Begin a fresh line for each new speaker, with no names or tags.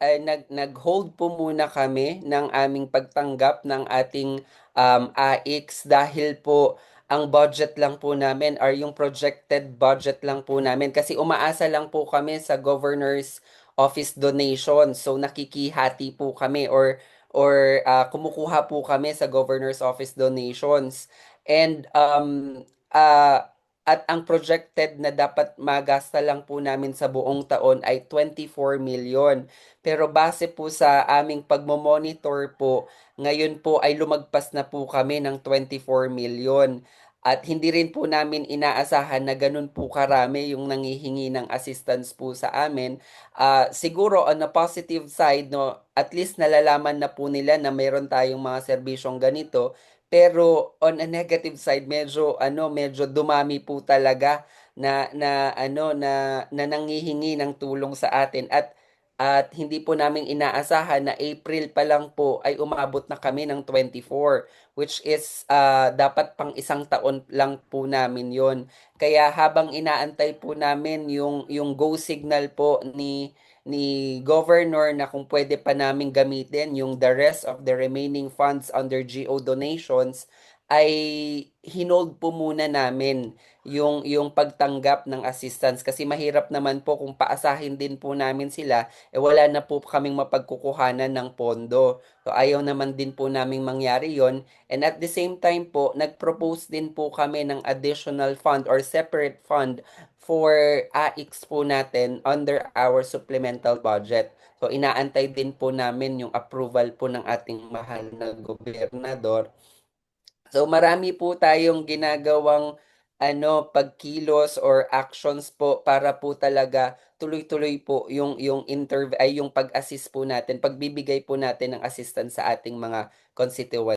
ay nag-hold po muna kami ng aming pagtanggap ng ating AIX dahil po ang budget lang po namin or yung projected budget lang po namin kasi umaasa lang po kami sa governor's office donation. So nakikihati po kami or kumukuha po kami sa governor's office donations. And at ang projected na dapat magasta lang po namin sa buong taon ay 24 million. Pero base po sa aming pagmomonitor po, ngayon po ay lumagpas na po kami ng 24 million. At hindi rin po namin inaasahan na ganun po karami yung nangihingi ng assistance po sa amin. Siguro on a positive side, no, at least nalalaman na po nila na mayroon tayong mga serbisyong ganito. Pero on a negative side, medyo dumami po talaga na nanghihingi ng tulong sa atin at hindi po namin inaasahan na April pa lang po ay umabot na kami ng 24, which is dapat pang isang taon lang po namin yon. Kaya habang inaantay po namin yung go signal po ni Governor na kung pwede pa namin gamitin yung the rest of the remaining funds under GO donations, ay hinold po muna namin yung pagtanggap ng assistance kasi mahirap naman po kung paasahin din po namin sila, wala na po kaming mapagkukuhanan ng pondo. So ayaw naman din po naming mangyari yon. And at the same time po, nag-propose din po kami ng additional fund or separate fund for AIX po natin under our supplemental budget. So inaantay din po namin yung approval po ng ating mahal na gobernador. So marami po tayong ginagawang pagkilos or actions po para po talaga tuloy-tuloy po yung pag-assist po natin, pagbibigay po natin ng assistance sa ating mga constituents.